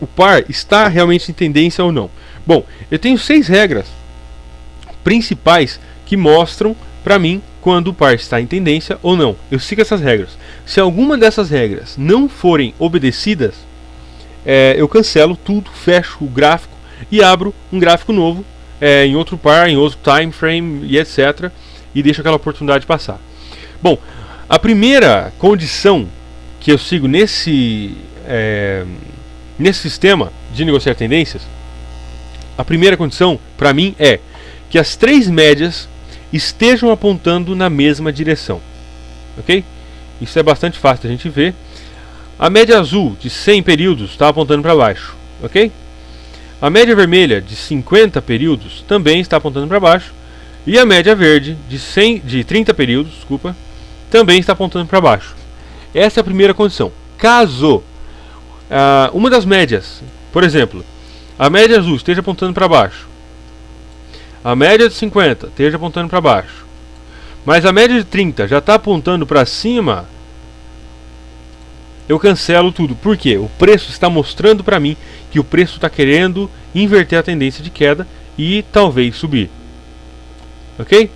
o par está realmente em tendência ou não? Bom, eu tenho 6 regras principais que mostram para mim quando o par está em tendência ou não. Eu sigo essas regras. Se alguma dessas regras não forem obedecidas, eu cancelo tudo, fecho o gráfico e abro um gráfico novo em outro par, em outro time frame e etc. E deixo aquela oportunidade passar. Bom, a primeira condição que eu sigo nesse sistema de negociar tendências, a primeira condição para mim é que as 3 médias estejam apontando na mesma direção, ok? Isso é bastante fácil da gente ver. A média azul de 100 períodos está apontando para baixo, ok? A média vermelha de 50 períodos também está apontando para baixo. E a média verde de 30 períodos, desculpa, também está apontando para baixo. Essa é a primeira condição. Caso uma das médias, por exemplo, a média azul esteja apontando para baixo, a média de 50 esteja apontando para baixo, mas a média de 30 já está apontando para cima, eu cancelo tudo. Por quê? O preço está mostrando para mim que o preço está querendo inverter a tendência de queda e talvez subir. Ok?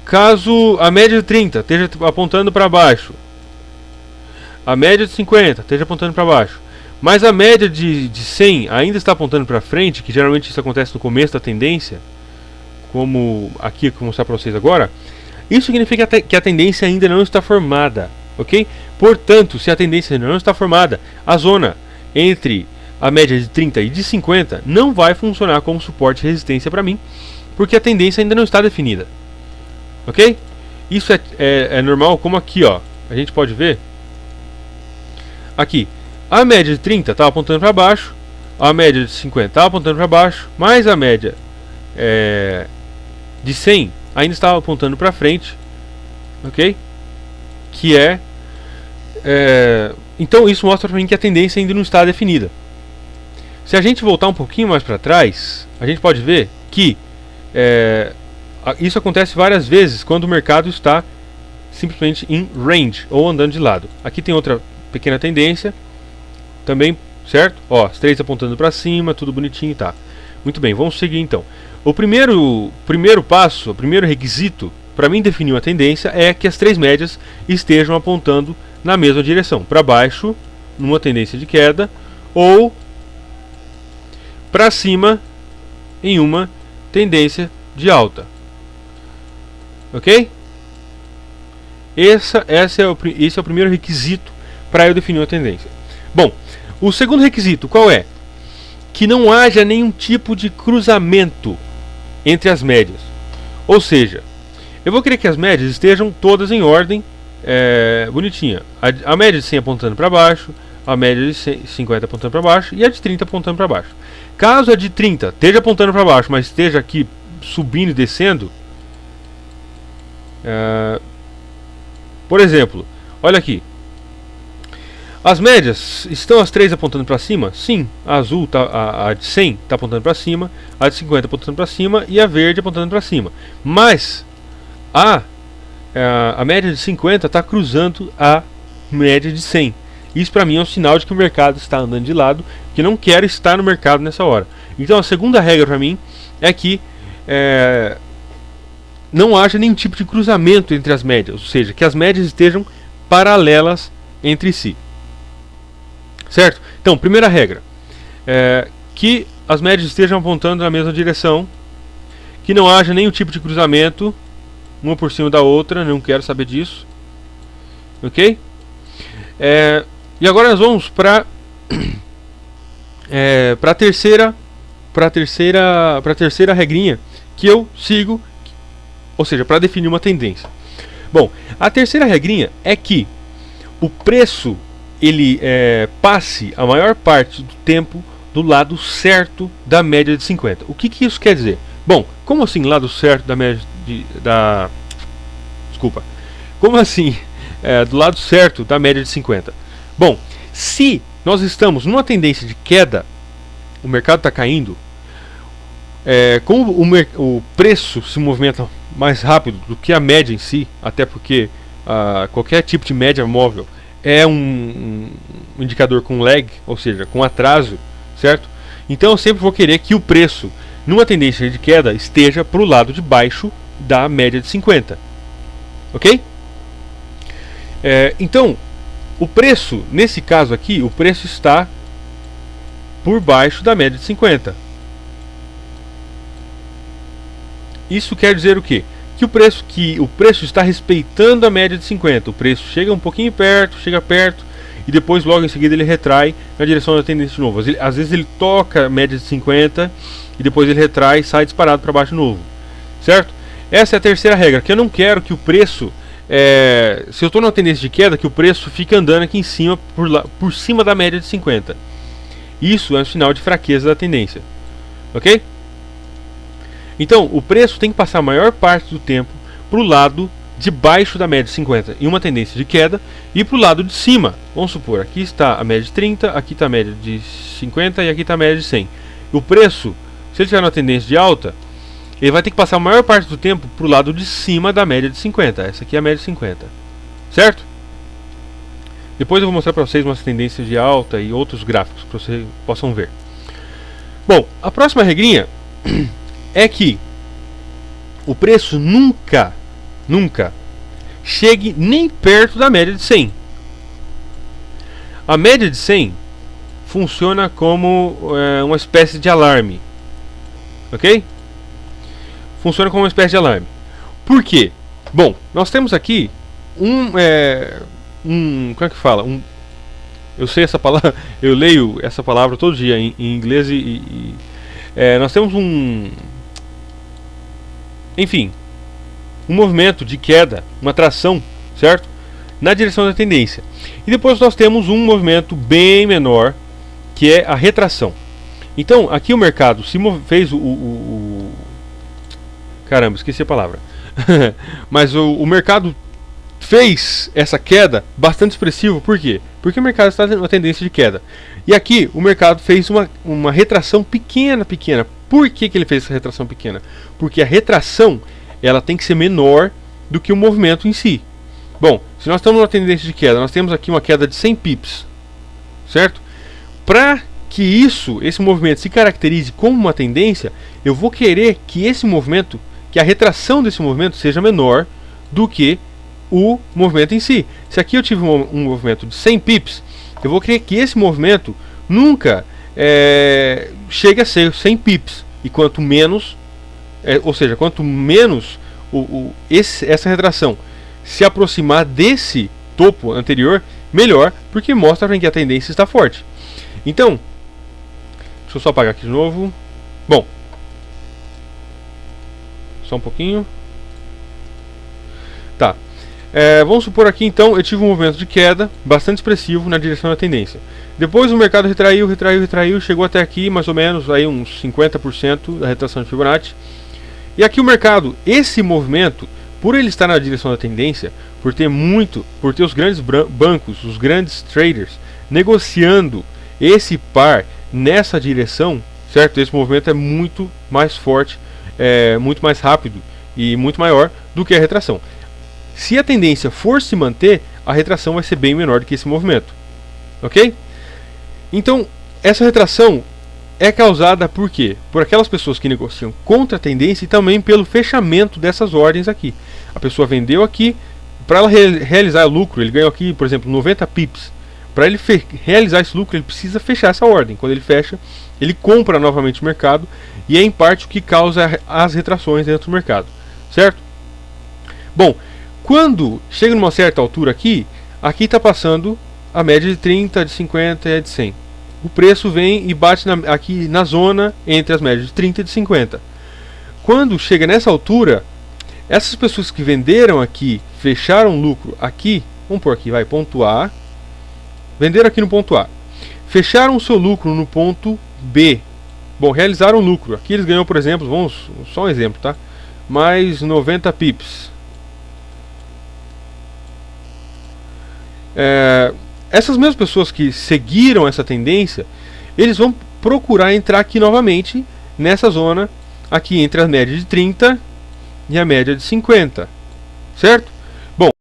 Caso a média de 30 esteja apontando para baixo, a média de 50 esteja apontando para baixo, mas a média de 100 ainda está apontando para frente, que geralmente isso acontece no começo da tendência, como aqui eu vou mostrar para vocês agora, isso significa que a tendência ainda não está formada, ok? Portanto, se a tendência ainda não está formada, a zona entre a média de 30 e de 50 não vai funcionar como suporte e resistência para mim, porque a tendência ainda não está definida, ok? Isso é normal, como aqui, ó, a gente pode ver aqui. A média de 30 está apontando para baixo, a média de 50 está apontando para baixo, mas a média de 100 ainda está apontando para frente, ok? Que então isso mostra para mim que a tendência ainda não está definida. Se a gente voltar um pouquinho mais para trás, a gente pode ver que isso acontece várias vezes quando o mercado está simplesmente em range ou andando de lado. Aqui tem outra pequena tendência também, certo? Ó, as 3 apontando para cima, tudo bonitinho, tá? Muito bem, vamos seguir então. O primeiro passo, o primeiro requisito para mim definir uma tendência é que as 3 médias estejam apontando na mesma direção, para baixo numa tendência de queda ou para cima em uma tendência de alta, ok? Esse é o primeiro requisito para eu definir uma tendência. Bom, o segundo requisito qual é? Que não haja nenhum tipo de cruzamento entre as médias. Ou seja, eu vou querer que as médias estejam todas em ordem bonitinha. A média de 100 apontando para baixo, a média de 50 apontando para baixo e a de 30 apontando para baixo. Caso a de 30 esteja apontando para baixo, mas esteja aqui subindo e descendo, por exemplo, olha aqui. As médias estão as 3 apontando para cima? Sim, a azul a de 100 está apontando para cima, a de 50 apontando para cima e a verde apontando para cima. Mas a média de 50 está cruzando a média de 100. Isso para mim é um sinal de que o mercado está andando de lado, que não quero estar no mercado nessa hora. Então a segunda regra para mim é que não haja nenhum tipo de cruzamento entre as médias, ou seja, que as médias estejam paralelas entre si. Certo? Então, primeira regra, que as médias estejam apontando na mesma direção, que não haja nenhum tipo de cruzamento, uma por cima da outra, não quero saber disso, ok? E agora nós vamos para a terceira regrinha que eu sigo, ou seja, para definir uma tendência. Bom, a terceira regrinha é que o preço ele passe a maior parte do tempo do lado certo da média de 50. O que isso quer dizer? Bom, como assim lado certo da média desculpa. Como assim do lado certo da média de 50? Bom, se nós estamos numa tendência de queda, o mercado está caindo, como o preço se movimenta mais rápido do que a média em si, até porque qualquer tipo de média móvel é um indicador com lag, ou seja, com atraso, certo? Então eu sempre vou querer que o preço, numa tendência de queda, esteja para o lado de baixo da média de 50. Ok? Então, o preço, nesse caso aqui, o preço está por baixo da média de 50. Isso quer dizer o quê? Que o preço está respeitando a média de 50. O preço chega um pouquinho perto, chega perto, e depois logo em seguida ele retrai na direção da tendência de novo. Às vezes ele toca a média de 50 e depois ele retrai e sai disparado para baixo de novo. Certo? Essa é a terceira regra, que eu não quero que o preço, se eu estou numa tendência de queda, que o preço fique andando aqui em cima, por cima da média de 50. Isso é um sinal de fraqueza da tendência. Ok? Então, o preço tem que passar a maior parte do tempo para o lado de baixo da média de 50 em uma tendência de queda, e para o lado de cima. Vamos supor, aqui está a média de 30, aqui está a média de 50 e aqui está a média de 100. O preço, se ele estiver na tendência de alta, ele vai ter que passar a maior parte do tempo para o lado de cima da média de 50. Essa aqui é a média de 50. Certo? Depois eu vou mostrar para vocês umas tendências de alta e outros gráficos para vocês possam ver. Bom, a próxima regrinha é que o preço nunca chegue nem perto da média de 100. A média de 100 funciona como uma espécie de alarme. Ok? Funciona como uma espécie de alarme. Por quê? Bom, nós temos aqui como é que fala? Eu sei essa palavra, eu leio essa palavra todo dia em inglês nós temos enfim, um movimento de queda, uma tração, certo? Na direção da tendência. E depois nós temos um movimento bem menor, que é a retração. Então, aqui o mercado fez caramba, esqueci a palavra. Mas o mercado fez essa queda bastante expressiva. Por quê? Porque o mercado está numa tendência de queda. E aqui o mercado fez uma retração pequena. Por que ele fez essa retração pequena? Porque a retração ela tem que ser menor do que o movimento em si. Bom, se nós estamos numa tendência de queda, nós temos aqui uma queda de 100 pips, certo? Para que esse movimento se caracterize como uma tendência, eu vou querer que que a retração desse movimento seja menor do que o movimento em si. Se aqui eu tive um movimento de 100 pips, eu vou querer que esse movimento nunca chegue a ser 100 pips. E quanto menos, ou seja, quanto menos essa retração se aproximar desse topo anterior, melhor, porque mostra que a tendência está forte. Então, deixa eu só apagar aqui de novo. Bom, só um pouquinho. Tá. Vamos supor aqui então, eu tive um movimento de queda bastante expressivo na direção da tendência. Depois o mercado retraiu, chegou até aqui mais ou menos aí uns 50% da retração de Fibonacci. E aqui o mercado, esse movimento, por ele estar na direção da tendência, por ter os grandes bancos, os grandes traders negociando esse par nessa direção, certo? Esse movimento é muito mais forte, muito mais rápido e muito maior do que a retração. Se a tendência for se manter, a retração vai ser bem menor do que esse movimento. Ok? Então, essa retração é causada por quê? Por aquelas pessoas que negociam contra a tendência e também pelo fechamento dessas ordens aqui. A pessoa vendeu aqui, para ela realizar lucro, ele ganhou aqui, por exemplo, 90 pips. Para ele realizar esse lucro, ele precisa fechar essa ordem. Quando ele fecha, ele compra novamente o mercado, e é em parte o que causa as retrações dentro do mercado. Certo? Bom, quando chega numa certa altura aqui está passando a média de 30, de 50 e a de 100. O preço vem e bate aqui na zona entre as médias de 30 e de 50. Quando chega nessa altura, essas pessoas que venderam aqui, fecharam lucro aqui, vamos por aqui, ponto A, venderam aqui no ponto A, fecharam o seu lucro no ponto B. Bom, realizaram lucro. Aqui eles ganham, por exemplo, só um exemplo, tá? Mais 90 pips. Essas mesmas pessoas que seguiram essa tendência, eles vão procurar entrar aqui novamente nessa zona aqui entre a média de 30 e a média de 50, certo?